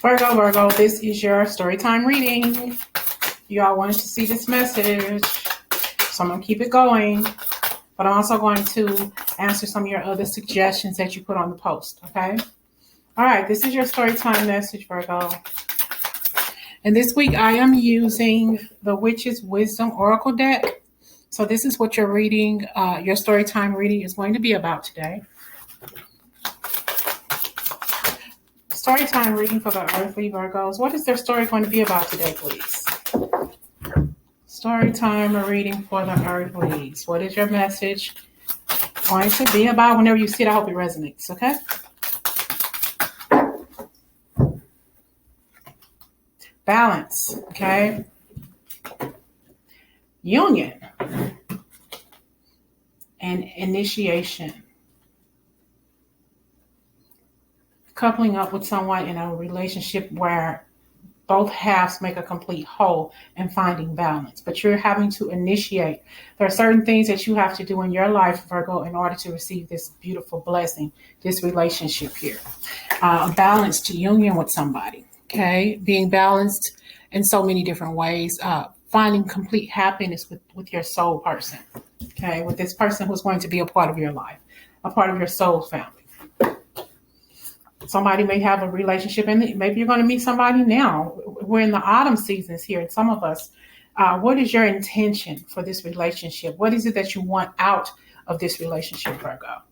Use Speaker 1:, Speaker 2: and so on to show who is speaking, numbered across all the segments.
Speaker 1: Virgo, this is your storytime reading. You all wanted to see this message, so I'm going to keep it going. But I'm also going to answer some of your other suggestions that you put on the post, okay? All right, this is your storytime message, Virgo. And this week I am using the Witch's Wisdom Oracle deck. So this is what your reading, your storytime reading is going to be about today. Storytime reading for the earthly Virgos. What is their story going to be about today, please? Storytime reading for the earthlies. What is your message going to be about? Whenever you see it, I hope it resonates, okay? Balance, okay? Union and initiation. Coupling up with someone in a relationship where both halves make a complete whole and finding balance. But you're having to initiate. There are certain things that you have to do in your life, Virgo, in order to receive this beautiful blessing, this relationship here. A balanced union with somebody, okay? Being balanced in so many different ways. Finding complete happiness with your soul person, okay? With this person who's going to be a part of your life, a part of your soul family. Somebody may have a relationship, and maybe you're going to meet somebody now. We're in the autumn seasons here, and some of us, what is your intention for this relationship? What is it that you want out of this relationship, Virgo?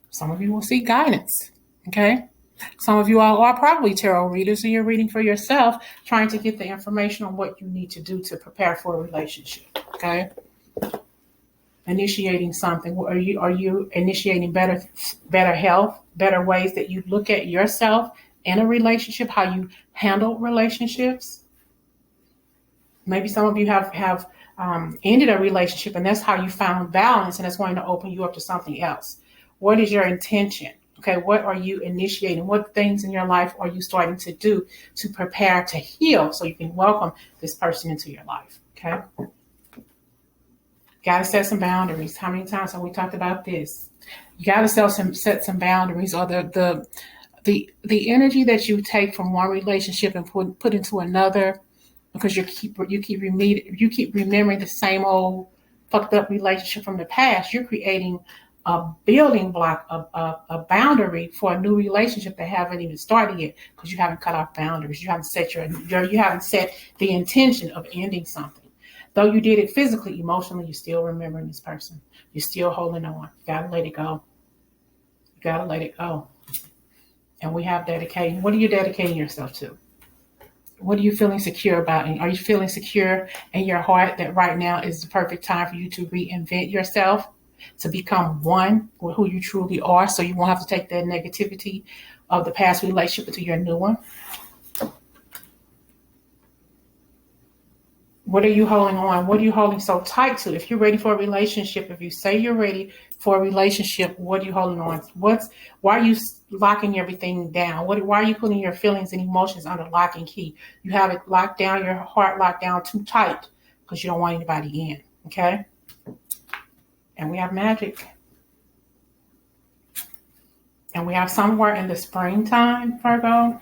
Speaker 1: Some of you will seek guidance, okay? Some of you all are probably tarot readers, and you're reading for yourself, trying to get the information on what you need to do to prepare for a relationship, okay? Initiating something. Are you initiating better health, better ways that you look at yourself in a relationship, how you handle relationships? Maybe some of you have ended a relationship, and that's how you found balance, and it's going to open you up to something else. What is your intention? Okay, what are you initiating? What things in your life are you starting to do to prepare to heal so you can welcome this person into your life? Okay. Got to set some boundaries. How many times have we talked about this? You got to set some boundaries, or the energy that you take from one relationship and put into another, because you keep remembering the same old fucked up relationship from the past. You're creating a building block, a boundary for a new relationship that haven't even started yet, because you haven't cut off boundaries. You haven't set you haven't set the intention of ending something. Though you did it physically, emotionally, you're still remembering this person. You're still holding on. You got to let it go. You got to let it go. And we have dedicating. What are you dedicating yourself to? What are you feeling secure about? And are you feeling secure in your heart that right now is the perfect time for you to reinvent yourself, to become one with who you truly are, so you won't have to take that negativity of the past relationship into your new one? What are you holding on? What are you holding so tight to? If you're ready for a relationship, if you say you're ready for a relationship, what are you holding on? Why are you locking everything down? Why are you putting your feelings and emotions under lock and key? You have it locked down, your heart locked down too tight, because you don't want anybody in, okay? And we have magic. And we have somewhere in the springtime, Virgo.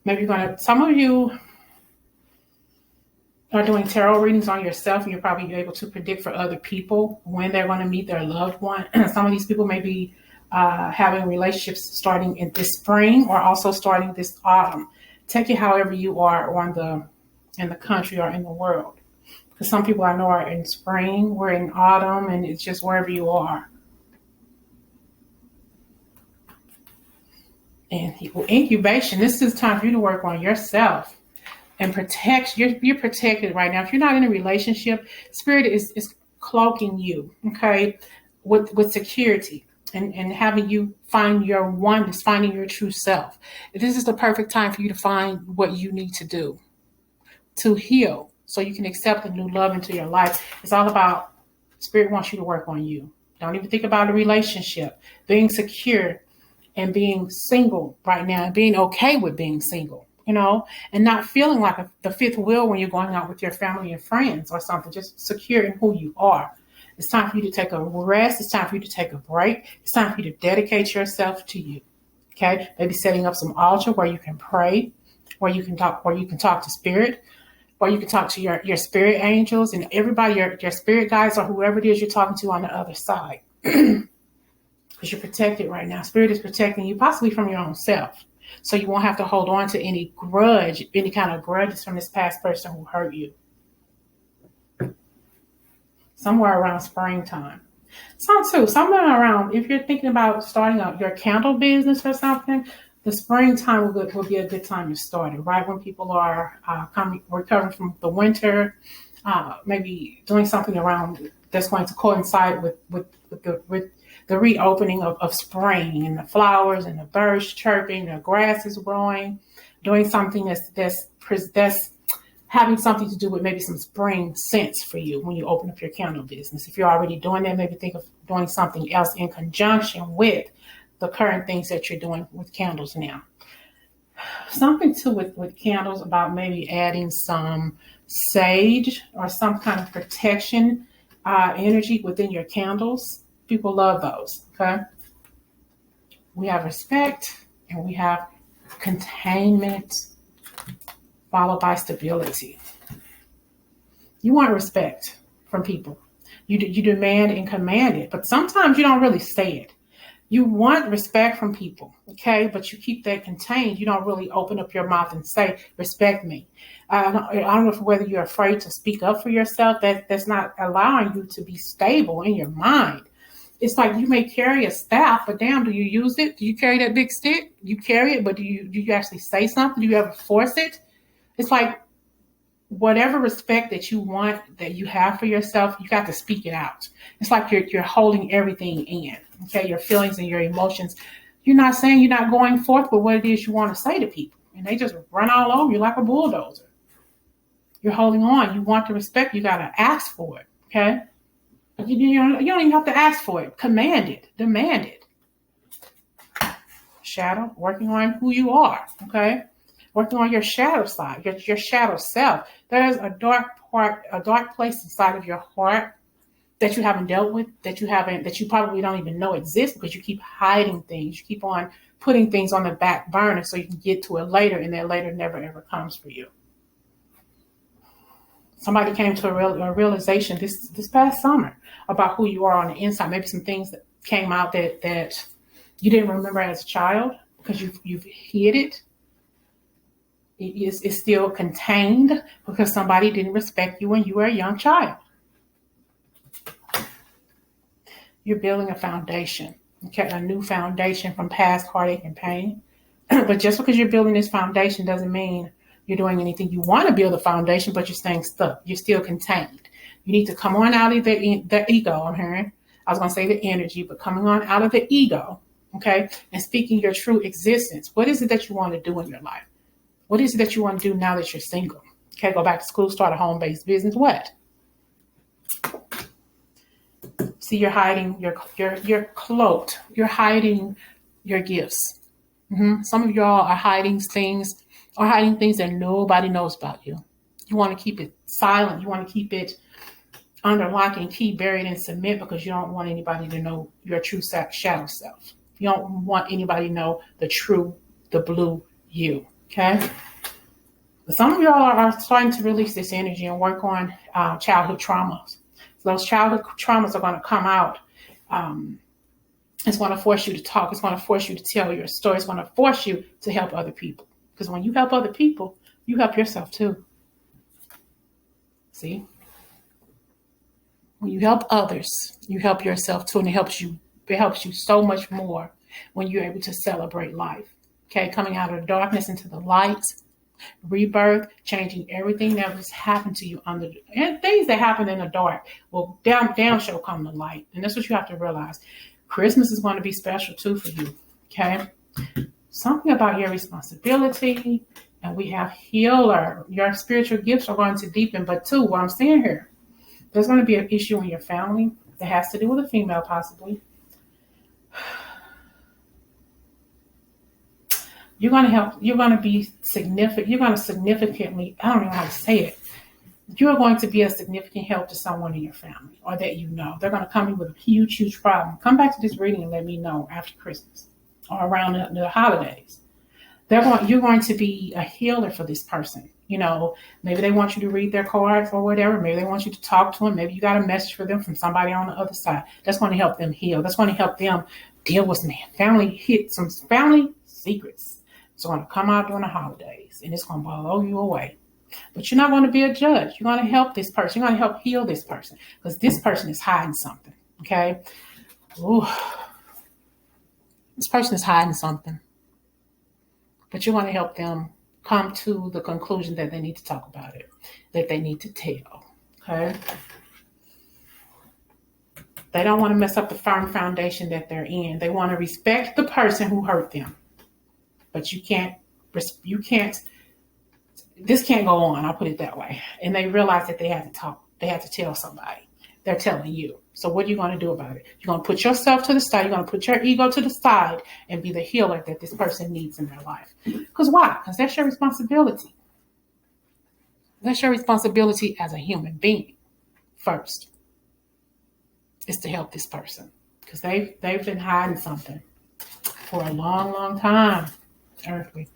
Speaker 1: Maybe some of you are doing tarot readings on yourself, and you're probably able to predict for other people when they're going to meet their loved one. Some of these people may be having relationships starting in this spring, or also starting this autumn. Take it however you are in the country or in the world. Because some people I know are in spring, we're in autumn, and it's just wherever you are. And incubation, this is time for you to work on yourself. And you're protected right now. If you're not in a relationship, Spirit is cloaking you, okay, with security and having you find your oneness, finding your true self. This is the perfect time for you to find what you need to do to heal, so you can accept a new love into your life. It's all about, Spirit wants you to work on you. Don't even think about a relationship. Being secure and being single right now, and being okay with being single. And not feeling like the fifth wheel when you're going out with your family and friends or something, just secure in who you are. It's time for you to take a rest. It's time for you to take a break. It's time for you to dedicate yourself to you. Okay, maybe setting up some altar where you can pray, where you can talk to spirit, where you can talk to your spirit angels and everybody, your spirit guides or whoever it is you're talking to on the other side. Because you're protected right now. Spirit is protecting you possibly from your own self. So you won't have to hold on to any grudge, any kind of grudges from this past person who hurt you. Somewhere around springtime. Somewhere around, if you're thinking about starting up your candle business or something, the springtime will be a good time to start it, right? When people are recovering from the winter, maybe doing something around that's going to coincide with the reopening of spring and the flowers and the birds chirping, the grass is growing, doing something that's having something to do with maybe some spring scents for you when you open up your candle business. If you're already doing that, maybe think of doing something else in conjunction with the current things that you're doing with candles now. Something too with candles about maybe adding some sage or some kind of protection energy within your candles. People love those, okay? We have respect and we have containment followed by stability. You want respect from people. You demand and command it, but sometimes you don't really say it. You want respect from people, okay? But you keep that contained. You don't really open up your mouth and say, respect me. I don't know whether you're afraid to speak up for yourself. That's not allowing you to be stable in your mind. It's like you may carry a staff, but damn, do you use it? Do you carry that big stick? You carry it, but do you actually say something? Do you ever force it? It's like whatever respect that you want, that you have for yourself, you got to speak it out. It's like you're holding everything in, okay? Your feelings and your emotions. You're not saying, you're not going forth with what it is you want to say to people, and they just run all over you like a bulldozer. You're holding on. You want the respect. You got to ask for it, okay? You don't even have to ask for it. Command it. Demand it. Shadow, working on who you are, okay? Working on your shadow side, your shadow self. There's a dark part, a dark place inside of your heart that you haven't dealt with, that you probably don't even know exists because you keep hiding things. You keep on putting things on the back burner so you can get to it later, and that later never ever comes for you. Somebody came to a realization this past summer about who you are on the inside. Maybe some things that came out that you didn't remember as a child because you've hid it. It's still contained because somebody didn't respect you when you were a young child. You're building a foundation, okay, a new foundation from past heartache and pain. But just because you're building this foundation doesn't mean you're doing anything. You want to build a foundation, but you're staying stuck. You're still contained. You need to come on out of the ego. I'm hearing. I was going to say the energy, but coming on out of the ego, okay, and speaking your true existence. What is it that you want to do in your life? What is it that you want to do now that you're single? Okay, go back to school, start a home-based business. What? See, you're hiding, you're cloaked. You're hiding your gifts. Some of y'all are hiding things that nobody knows about you. You want to keep it silent. You want to keep it under lock and key, buried in cement, because you don't want anybody to know your true shadow self. You don't want anybody to know the blue you. Okay? But some of y'all are starting to release this energy and work on childhood traumas. So those childhood traumas are going to come out. It's going to force you to talk. It's going to force you to tell your story. It's going to force you to help other people. Because when you help other people, you help yourself too. See? When you help others, you help yourself too. And it helps you so much more when you're able to celebrate life. Okay, coming out of the darkness into the light, rebirth, changing everything that has happened to you and things that happen in the dark will down shall come to light. And that's what you have to realize. Christmas is going to be special too for you. Okay, something about your responsibility, and we have healer. Your spiritual gifts are going to deepen, but too, what I'm seeing here, there's going to be an issue in your family that has to do with a female, possibly. You're going to be significant. You're going to significantly, I don't know how to say it. You're going to be a significant help to someone in your family or that you know. They're going to come in with a huge, huge problem. Come back to this reading and let me know after Christmas. or around the holidays. You're going to be a healer for this person. Maybe they want you to read their cards or whatever. Maybe they want you to talk to them. Maybe you got a message for them from somebody on the other side. That's going to help them heal. That's going to help them deal with some family secrets. It's going to come out during the holidays, and it's going to blow you away. But you're not going to be a judge. You're going to help this person. You're going to help heal this person, because this person is hiding something. Okay? Ooh. This person is hiding something. But you want to help them come to the conclusion that they need to talk about it, that they need to tell. Okay? They don't want to mess up the firm foundation that they're in. They want to respect the person who hurt them. But you can't, this can't go on, I'll put it that way. And they realize that they have to talk. They have to tell somebody. They're telling you. So what are you going to do about it? You're going to put yourself to the side. You're going to put your ego to the side and be the healer that this person needs in their life. Because why? Because that's your responsibility. That's your responsibility as a human being first, is to help this person. Because they've been hiding something for a long, long time. Earthly.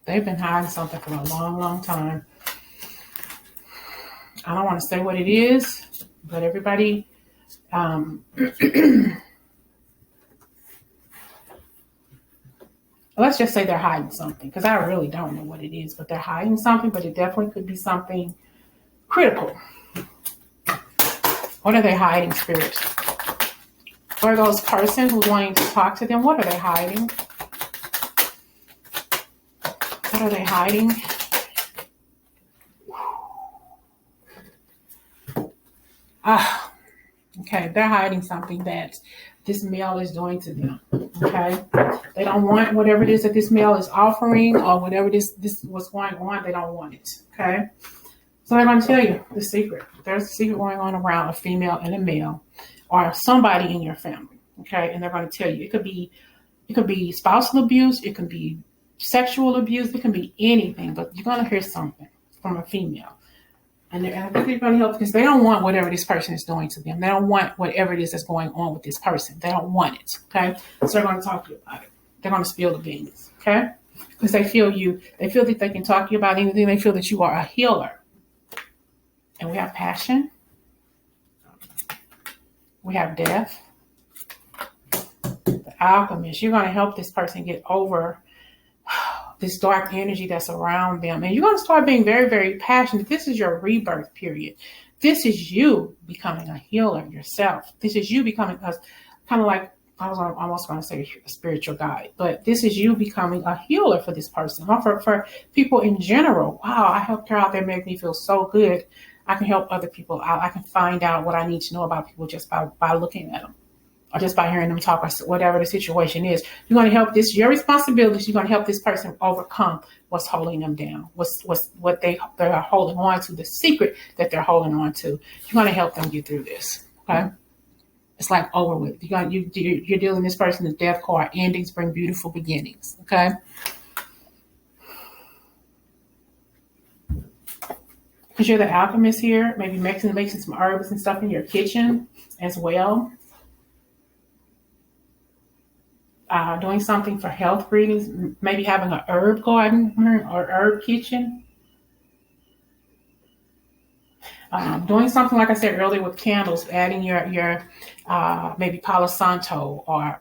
Speaker 1: They've been hiding something for a long, long time. I don't want to say what it is, but everybody, let's just say they're hiding something, because I really don't know what it is, but they're hiding something, but it definitely could be something critical. What are they hiding, spirits? Or those person who's wanting to talk to them, what are they hiding? What are they hiding? Okay, they're hiding something that this male is doing to them. Okay, they don't want whatever it is that this male is offering, or whatever this what's going on. They don't want it. Okay, so they're going to tell you the secret. There's a secret going on around a female and a male, or somebody in your family. Okay, and they're going to tell you. It could be spousal abuse. It could be sexual abuse. It can be anything. But you're going to hear something from a female. And I think they're going to help, because they don't want whatever this person is doing to them. They don't want whatever it is that's going on with this person. They don't want it. Okay. So they're going to talk to you about it. They're going to spill the beans. Okay. Because they feel that they can talk to you about anything. They feel that you are a healer. And we have passion. We have death. The alchemist. You're going to help this person get over this dark energy that's around them. And you're going to start being very, very passionate. This is your rebirth period. This is you becoming a healer yourself. This is you becoming kind of like, I was almost going to say a spiritual guide, but this is you becoming a healer for this person, or for people in general. Wow, I helped her out. That made me feel so good. I can help other people out. I can find out what I need to know about people just by looking at them, or just by hearing them talk, or whatever the situation is. You're going to help this, your responsibility. You're going to help this person overcome what's holding them down, what they're holding on to, the secret that they're holding on to. You're going to help them get through this. Okay. It's like over with. You're dealing this person with death card. Endings bring beautiful beginnings. Okay. Because you're the alchemist here, maybe making some herbs and stuff in your kitchen as well. Doing something for health readings, maybe having an herb garden or herb kitchen. Doing something, like I said earlier, with candles, adding your maybe Palo Santo or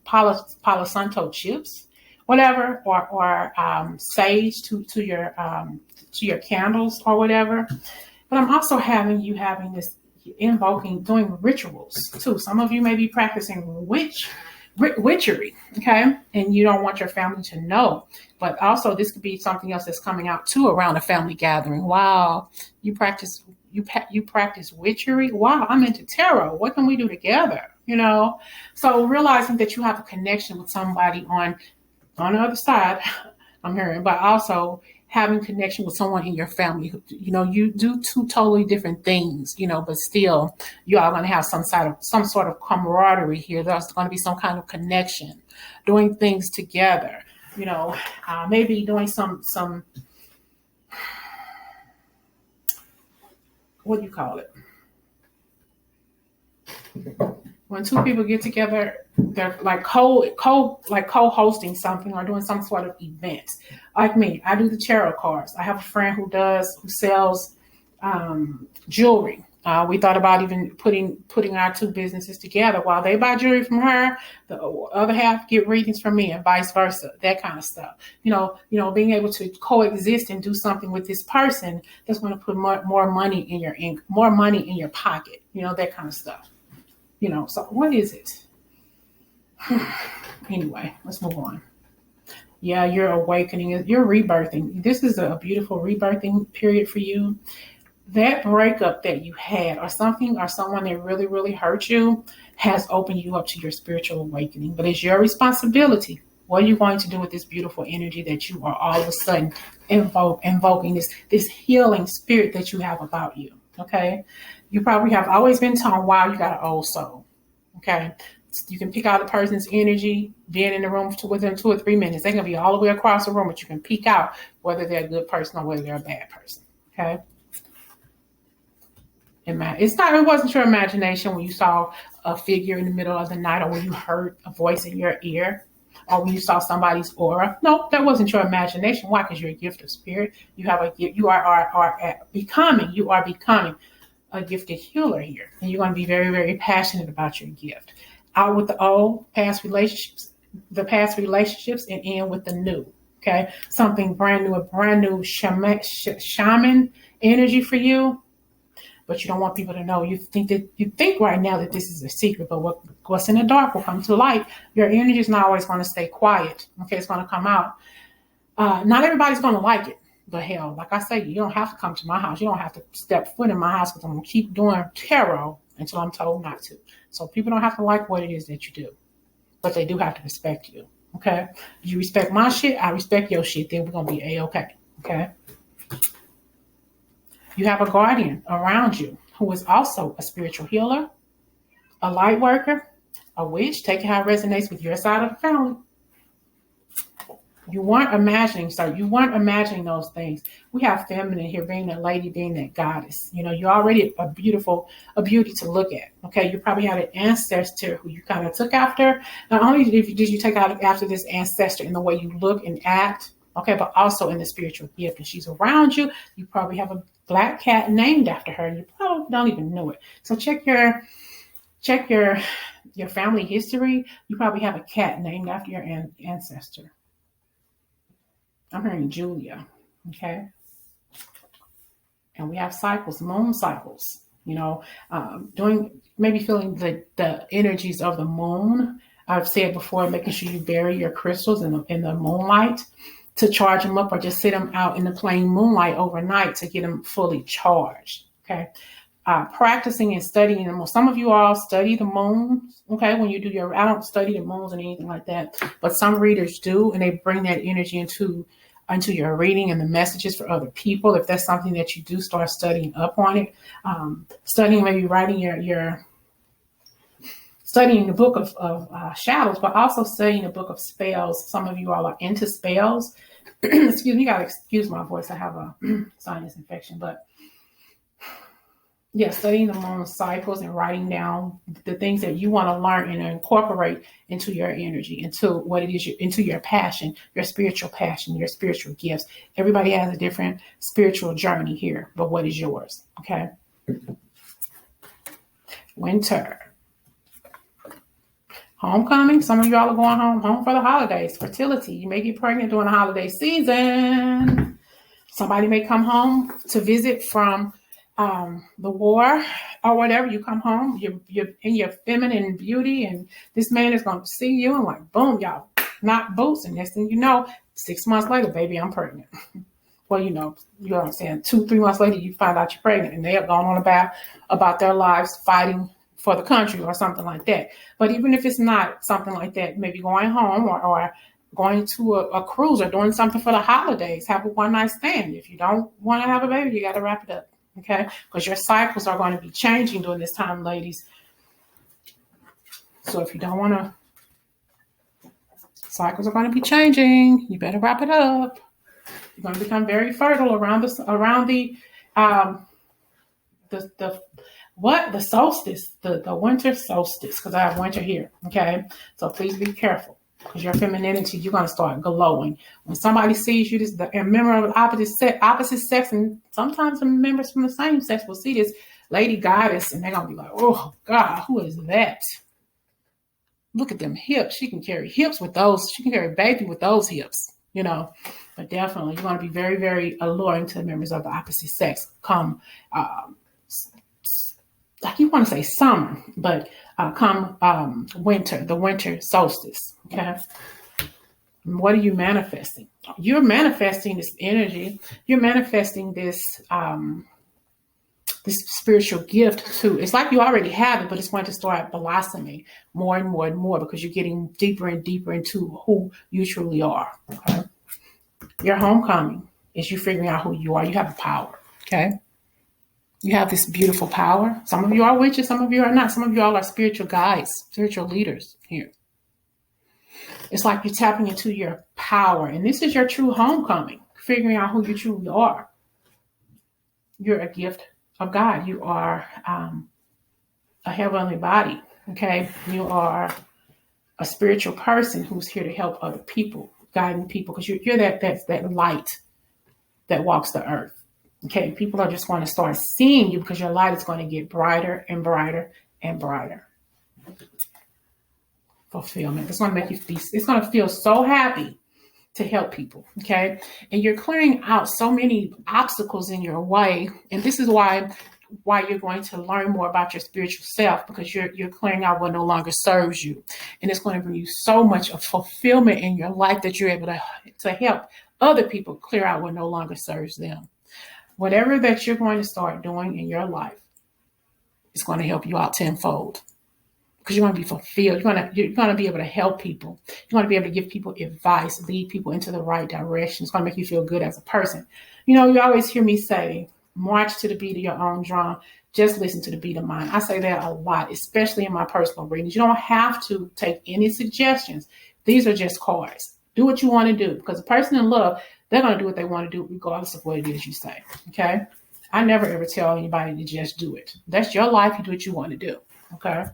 Speaker 1: Palo Santo chips, whatever, or sage to your candles or whatever. But I'm also having this doing rituals too. Some of you may be practicing witchery, okay? And you don't want your family to know. But also, this could be something else that's coming out too around a family gathering. Wow, you practice witchery. Wow, I'm into tarot. What can we do together? So realizing that you have a connection with somebody on the other side, I'm hearing, but also having connection with someone in your family. You do two totally different things, but still you are going to have some sort of camaraderie here. There's going to be some kind of connection, doing things together, maybe doing some, what do you call it? When two people get together, they're like co-hosting something or doing some sort of event. Like me, I do the tarot cards. I have a friend who sells jewelry. We thought about even putting our two businesses together. While they buy jewelry from her, the other half get readings from me, and vice versa. That kind of stuff. Being able to coexist and do something with this person that's going to put more money in more money in your pocket. That kind of stuff. So what is it? Anyway, let's move on. Yeah, you're awakening. You're rebirthing. This is a beautiful rebirthing period for you. That breakup that you had or something or someone that really, really hurt you has opened you up to your spiritual awakening. But it's your responsibility. What are you going to do with this beautiful energy that you are all of a sudden invoking this healing spirit that you have about you? Okay. You probably have always been told, wow, you got an old soul. Okay. You can pick out a person's energy, being in the room within 2 or 3 minutes. They can be all the way across the room, but you can peek out whether they're a good person or whether they're a bad person. Okay. It wasn't your imagination when you saw a figure in the middle of the night or when you heard a voice in your ear or when you saw somebody's aura. No, that wasn't your imagination. Why? Because you're a gift of spirit. You are becoming a gifted healer here. And you're going to be very, very passionate about your gift. Out with the old past relationships, and in with the new. Okay. Something brand new, a brand new shaman energy for you. But you don't want people to know. You think right now that this is a secret, but what's in the dark will come to light. Your energy is not always going to stay quiet. Okay, it's going to come out. Not everybody's going to like it, but hell, like I say, you don't have to come to my house. You don't have to step foot in my house because I'm going to keep doing tarot until I'm told not to. So people don't have to like what it is that you do, but they do have to respect you. Okay, you respect my shit, I respect your shit. Then we're going to be A-okay. Okay. You have a guardian around you who is also a spiritual healer, a light worker, a witch. Take it how it resonates with your side of the family. You weren't imagining those things. We have feminine here, being that lady, being that goddess. You're already a beauty to look at. Okay, you probably had an ancestor who you kind of took after. Not only did you take after this ancestor in the way you look and act, okay, but also in the spiritual gift. And she's around you. You probably have a black cat named after her. You probably don't even know it. So check your family history. You probably have a cat named after your ancestor. I'm hearing Julia. Okay. And we have cycles, moon cycles, feeling the energies of the moon. I've said before, making sure you bury your crystals in the moonlight to charge them up, or just sit them out in the plain moonlight overnight to get them fully charged. Okay. Practicing and studying them. Some of you all study the moons. Okay. When you do I don't study the moons and anything like that, but some readers do, and they bring that energy into your reading and the messages for other people. If that's something that you do, start studying up on it. Studying, maybe writing studying the book of shadows, but also studying the book of spells. Some of you all are into spells. Excuse me, you gotta excuse my voice. I have a sinus infection, but yeah, studying the moon cycles and writing down the things that you want to learn and incorporate into your energy, into what it is, into your passion, your spiritual passion, your spiritual gifts. Everybody has a different spiritual journey here, but what is yours? Okay. Winter. Homecoming. Some of y'all are going home for the holidays. Fertility. You may get pregnant during the holiday season. Somebody may come home to visit from the war or whatever. You come home, you're in your feminine beauty, and this man is going to see you and like, boom, y'all knock boots. And next thing you know, 6 months later, baby, I'm pregnant. Well, you know what I'm saying? 2-3 months later, you find out you're pregnant, and they have gone on about their lives fighting for the country or something like that. But even if it's not something like that, maybe going home or going to a cruise or doing something for the holidays, have a one night stand. If you don't want to have a baby, you got to wrap it up. Okay. Because your cycles are going to be changing during this time, ladies. So if you don't want to, cycles are going to be changing. You better wrap it up. You're going to become very fertile around the What? The solstice, the winter solstice, because I have winter here. Okay. So please be careful, because your femininity, you're going to start glowing. When somebody sees you, a member of the opposite sex, and sometimes the members from the same sex will see this lady goddess, and they're going to be like, oh, God, who is that? Look at them hips. She can carry hips with those. She can carry a baby with those hips, But definitely, you're going to be very, very alluring to the members of the opposite sex come, like you want to say summer, but come winter, the winter solstice. Okay. What are you manifesting? You're manifesting this energy. You're manifesting this this spiritual gift too. It's like you already have it, but it's going to start blossoming more and more and more, because you're getting deeper and deeper into who you truly are. Okay? Your homecoming is you figuring out who you are. You have the power. Okay. You have this beautiful power. Some of you are witches, some of you are not. Some of you all are spiritual guides, spiritual leaders here. It's like you're tapping into your power. And this is your true homecoming, figuring out who you truly are. You're a gift of God. You are a heavenly body. Okay. You are a spiritual person who's here to help other people, guiding people, because you're that light that walks the earth. Okay. People are just going to start seeing you, because your light is going to get brighter and brighter and brighter. Fulfillment. It's going to make you feel, it's going to feel so happy to help people. Okay. And you're clearing out so many obstacles in your way. And this is why you're going to learn more about your spiritual self, because you're clearing out what no longer serves you. And it's going to bring you so much of fulfillment in your life that you're able to help other people clear out what no longer serves them. Whatever that you're going to start doing in your life is going to help you out tenfold, because you're going to be fulfilled. You're going to be able to help people. You're going to be able to give people advice, lead people into the right direction. It's going to make you feel good as a person. You always hear me say, march to the beat of your own drum. Just listen to the beat of mine. I say that a lot, especially in my personal readings. You don't have to take any suggestions. These are just cards. Do what you want to do, because a person in love, they're going to do what they want to do regardless of what it is you say. Okay. I never ever tell anybody to just do it. That's your life. You do what you want to do. Okay.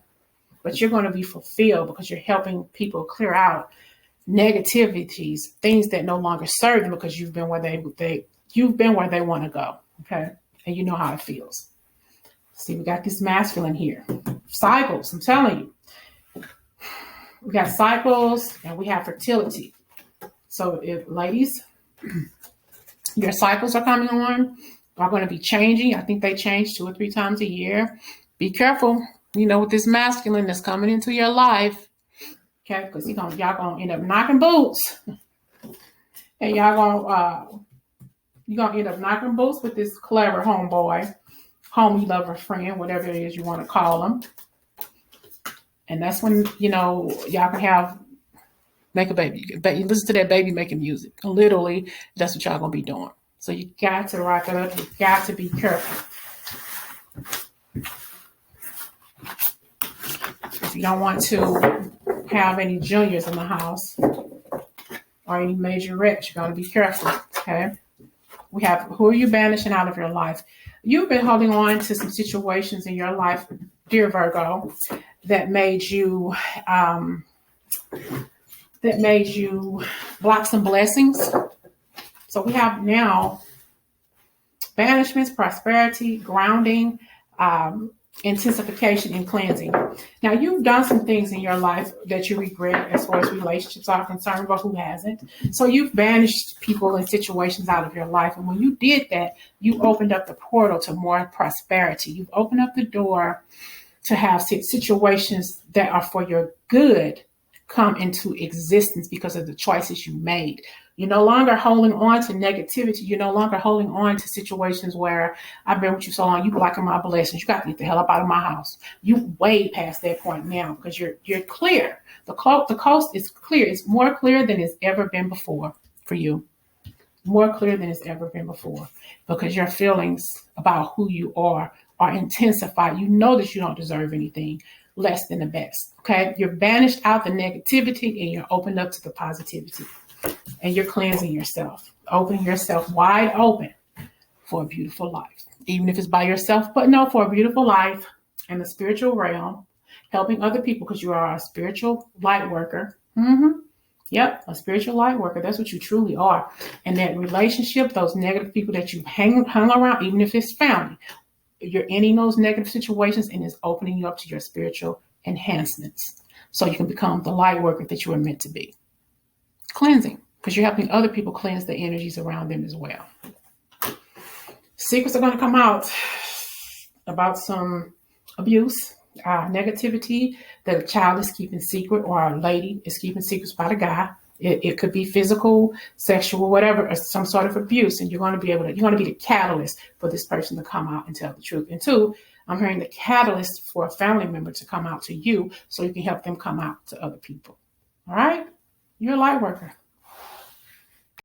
Speaker 1: But you're going to be fulfilled, because you're helping people clear out negativities, things that no longer serve them, because you've been where they want to go. Okay. And you know how it feels. See, we got this masculine here. Cycles, I'm telling you. We got cycles and we have fertility. So if ladies, your cycles are coming on, are going to be changing. I think they change 2 or 3 times a year. Be careful, with this masculine that's coming into your life. Okay, because y'all gonna end up knocking boots. And you're gonna end up knocking boots with this clever homeboy, homie, lover, friend, whatever it is you want to call them. And that's when, y'all can make a baby. You listen to that baby making music. Literally, that's what y'all gonna be doing. So you got to rock it up. You got to be careful. If you don't want to have any juniors in the house or any majorettes, you got to be careful. Okay. We have, who are you banishing out of your life? You've been holding on to some situations in your life, dear Virgo, that made you block some blessings. So we have now banishments, prosperity, grounding, intensification, and cleansing. Now, you've done some things in your life that you regret as far as relationships are concerned, but who hasn't? So you've banished people and situations out of your life. And when you did that, you opened up the portal to more prosperity. You've opened up the door to have situations that are for your good come into existence because of the choices you made. You're no longer holding on to negativity. You're no longer holding on to situations where I've been with you so long, you blocking my blessings. You got to get the hell up out of my house. You way past that point now because you're clear. The coast is clear. It's more clear than it's ever been before for you. More clear than it's ever been before because your feelings about who you are intensified. You know that you don't deserve anything less than the best. Okay. You're banished out the negativity and you're opened up to the positivity. And you're cleansing yourself, opening yourself wide open for a beautiful life. Even if it's by yourself, but no, for a beautiful life, in the spiritual realm, helping other people because you are a spiritual light worker. Yep, a spiritual light worker. That's what you truly are. And that relationship, those negative people that you've hung around, even if it's family, you're ending those negative situations and it's opening you up to your spiritual enhancements so you can become the light worker that you were meant to be. Cleansing, because you're helping other people cleanse the energies around them as well. Secrets are going to come out about some abuse, negativity that a child is keeping secret or a lady is keeping secrets by the guy. It could be physical, sexual, whatever, or some sort of abuse. And you're going to be the catalyst for this person to come out and tell the truth. And two, I'm hearing the catalyst for a family member to come out to you so you can help them come out to other people. All right? You're a light worker.